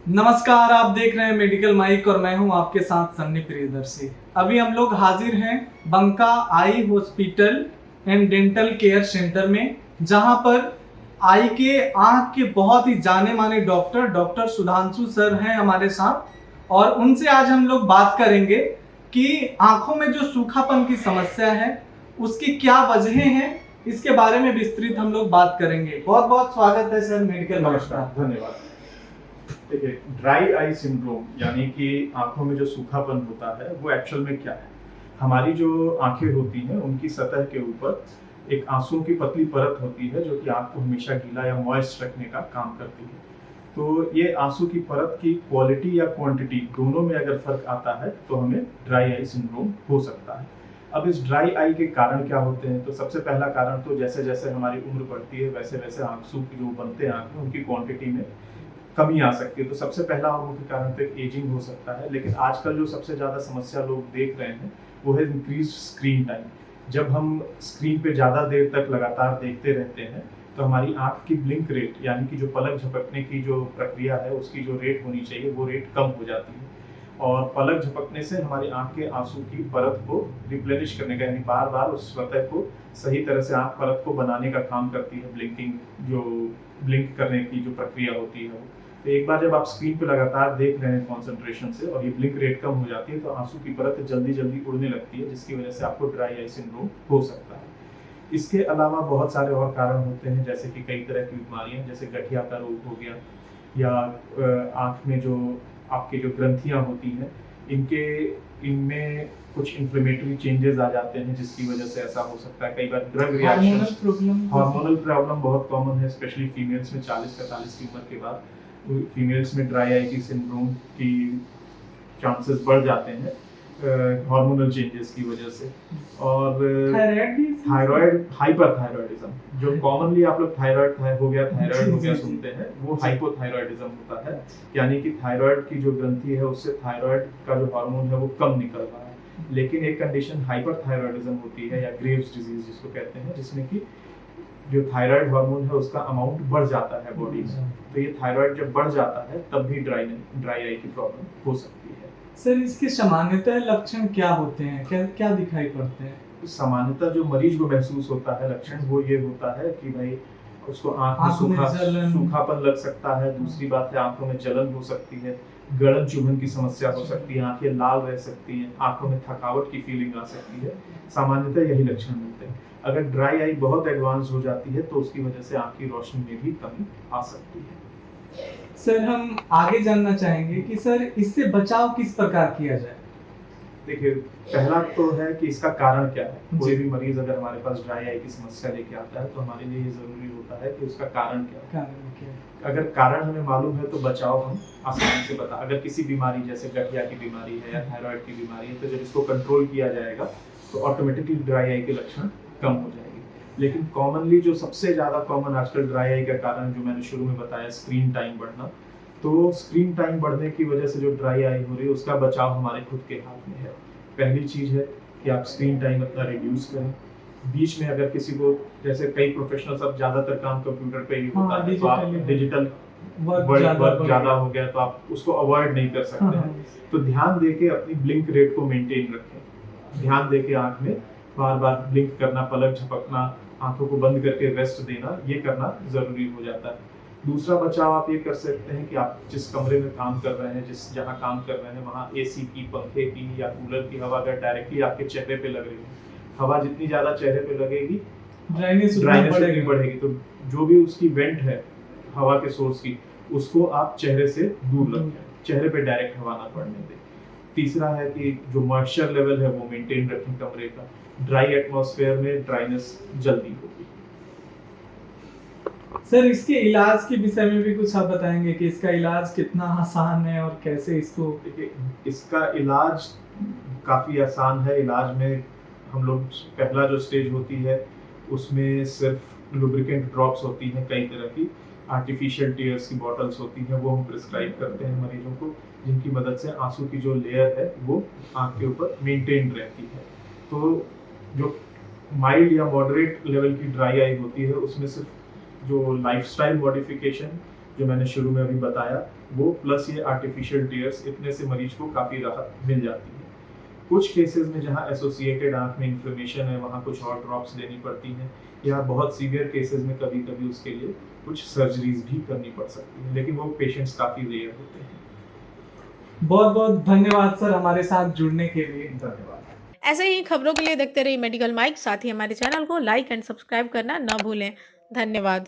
नमस्कार, आप देख रहे हैं मेडिकल माइक और मैं हूं आपके साथ सन्नी प्रियदर्शी। अभी हम लोग हाजिर हैं Banka eye hospital and dental care centre में, जहां पर आई के आंख के बहुत ही जाने माने डॉक्टर सुधांशु सर हैं हमारे साथ। और उनसे आज हम लोग बात करेंगे कि आंखों में जो सूखापन की समस्या है उसकी क्या वजहें हैं, इसके बारे में विस्तृत हम लोग बात करेंगे। बहुत बहुत स्वागत है सर मेडिकल माइक नमस्कार, का। धन्यवाद। देखिए, ड्राई आई सिंड्रोम यानी कि आंखों में जो सूखापन होता है वो एक्चुअल में क्या है। हमारी जो आंखें होती हैं उनकी सतह के ऊपर एक आंसुओं की पतली परत होती है जो कि आंख को हमेशा गीला या मॉइस्ट रखने का काम करती है। तो ये आंसू की परत की क्वालिटी या क्वांटिटी दोनों में अगर फर्क आता है तो हमें ड्राई आई सिंड्रोम हो सकता है। अब इस ड्राई आई के कारण क्या होते हैं, तो सबसे पहला कारण तो जैसे जैसे हमारी उम्र बढ़ती है वैसे वैसे आंसू जो बनते हैं आंख में उनकी क्वांटिटी में कमी आ सकती है। तो सबसे पहला और मुख्य कारण तो एजिंग हो सकता है। लेकिन आजकल जो सबसे ज़्यादा समस्या लोग देख रहे हैं वो है इंक्रीज स्क्रीन टाइम। जब हम स्क्रीन पे ज़्यादा देर तक लगातार देखते रहते हैं तो हमारी आंख की ब्लिंक रेट यानी कि जो पलक झपकने की जो प्रक्रिया है उसकी जो रेट होनी चाहिए वो रेट कम हो जाती है। और पलक झपकने से हमारी आंख के आंसू की परत को रिप्लेनिश करने का यानी बार बार उस सतह को सही तरह से आंख परत को बनाने का काम करती है। ब्लिंकिंग जो ब्लिंक करने की जो प्रक्रिया होती है वो, तो एक बार जब आप स्क्रीन पे लगातार देख रहे हैं कॉन्सेंट्रेशन से और ये ब्लिंक रेट कम हो जाती है तो आंसू की परत जल्दी जल्दी उड़ने लगती है, जिसकी वजह से आपको ड्राई आई सिंड्रोम हो सकता है। इसके अलावा बहुत सारे और कारण होते हैं, जैसे कि कई तरह की बीमारियां, जैसे गठिया का रोग हो गया या आंख में जो आपकी जो ग्रंथियां होती हैं इनमें कुछ इन्फ्लेमेटरी चेंजेस आ जाते हैं जिसकी वजह से ऐसा हो सकता है। कई बार ड्रग रिएक्शन, हार्मोनल प्रॉब्लम बहुत कॉमन है, स्पेशली फीमेल्स में 40-45 की उम्र के बाद फीमेल्स में ड्राई आई की सिंड्रोम की चांसेस बढ़ जाते हैं हार्मोनल चेंजेस की वजह से। और थायराइड हाइपरथायराइडिज्म, जो कॉमनली आप लोग थायराइड हो गया सुनते हैं, वो हाइपोथायराइडिज्म होता है। यानी कि थायराइड की जो ग्रंथि है उससे थायराइड का जो हार्मोन है वो कम निकल रहा है। लेकिन एक कंडीशन हाइपरथायराइडिज्म होती है या ग्रेव्स डिजीज जिसको कहते हैं, जिसमें कि जो थायराइड हार्मोन है उसका अमाउंट बढ़ जाता है बॉडी में। तो ये थायराइड जब बढ़ जाता है तब भी ड्राई आई की प्रॉब्लम हो सकती है। सर, इसके सामान्यतः लक्षण क्या होते हैं, क्या क्या दिखाई पड़ते हैं? तो सामान्यतः जो मरीज को महसूस होता है लक्षण वो ये होता है कि भाई उसको आंख में सूखापन लग सकता है। दूसरी बात है आंखों में जलन हो सकती है, गलन चुभन की समस्या हो सकती है, आंखें लाल रह सकती हैं, आंखों में थकावट की फीलिंग आ सकती है। सामान्यतः यही लक्षण मिलते हैं। अगर ड्राई आई बहुत एडवांस हो जाती है तो उसकी वजह से आंख की रोशनी में भी कमी आ सकती है। सर, हम आगे जानना चाहेंगे कि सर इससे बचाव किस प्रकार किया जाए। देखिए, पहला तो है कि इसका कारण क्या है। कोई भी मरीज अगर हमारे पास ड्राई आई की समस्या लेके आता है तो हमारे लिए ये जरूरी होता है कि उसका कारण क्या है। अगर कारण हमें मालूम है तो बचाव हम आसानी से बता। अगर किसी बीमारी जैसे गठिया की बीमारी है या थायराइड की बीमारी है तो जब इसको कंट्रोल किया जाएगा तो ऑटोमेटिकली ड्राई आई के लक्षण कम हो जाएंगे। लेकिन कॉमनली जो सबसे ज्यादा कॉमन आजकल ड्राई आई का कारण जो मैंने शुरू में बताया, स्क्रीन टाइम बढ़ना, तो स्क्रीन टाइम बढ़ने की वजह से जो ड्राई आई हो रही है उसका बचाव हमारे खुद के हाथ में है। पहली चीज है कि आप स्क्रीन टाइम अपना रिड्यूस करें। बीच में अगर किसी को, जैसे कई प्रोफेशनल्स अब ज्यादातर काम कंप्यूटर पे ही होता है, तो आप डिजिटल वर्क ज्यादा हो गया तो आप उसको अवॉइड नहीं कर सकते हैं। तो ध्यान देके अपनी ब्लिंक रेट को मेंटेन रखें। ध्यान देके आंख में बार बार ब्लिंक करना, पलक झपकना, आंखों को बंद करके रेस्ट देना, ये करना जरूरी हो जाता है। दूसरा बचाव आप ये कर सकते हैं कि आप जिस कमरे में काम कर रहे हैं, जहाँ काम कर रहे हैं वहाँ एसी की, पंखे की या कूलर की हवा अगर डायरेक्टली आपके चेहरे पे लग रही है, हवा जितनी ज्यादा चेहरे पे लगेगी ड्राइनेस बढ़ेगी। तो जो भी उसकी वेंट है हवा के सोर्स की, उसको आप चेहरे से दूर रखें, चेहरे पे डायरेक्ट हवा ना पड़ने दें। तीसरा है कि जो मॉइस्चर लेवल है वो मेंटेन रखें कमरे का। ड्राई एटमॉस्फेयर में ड्राइनेस जल्दी होगी। सर, इसके इलाज के विषय में भी कुछ आप बताएंगे कि इसका इलाज कितना आसान है और कैसे इसको? देखिए, इसका इलाज काफ़ी आसान है। इलाज में हम लोग पहला जो स्टेज होती है उसमें सिर्फ लुब्रिकेंट ड्रॉप्स होती हैं, कई तरह की आर्टिफिशियल टीयर्स की बॉटल्स होती हैं, वो हम प्रिस्क्राइब करते हैं मरीजों को, जिनकी मदद से आंसू की जो लेयर है वो आँख के ऊपर मेंटेन रहती है। तो जो माइल्ड या मॉडरेट लेवल की ड्राई आई होती है उसमें सिर्फ जो लाइफस्टाइल मॉडिफिकेशन जो मैंने शुरू में अभी बताया वो, प्लस ये आर्टिफिशियल टीयर्स, इतने से मरीज को काफ़ी राहत मिल जाती है। कुछ केसेस में जहाँ एसोसिएटेड आंख में इन्फ्लेमेशन है वहाँ कुछ और ड्रॉप्स लेनी पड़ती हैं, या बहुत सीवियर केसेस में कभी कभी उसके लिए कुछ सर्जरीज भी करनी पड़ सकती है, लेकिन वो पेशेंट्स काफ़ी रेयर होते हैं। बहुत बहुत धन्यवाद सर हमारे साथ जुड़ने के लिए। धन्यवाद। ऐसे ही खबरों के लिए देखते रहिए मेडिकल माइक। साथ ही हमारे चैनल को लाइक एंड सब्सक्राइब करना न भूलें। धन्यवाद।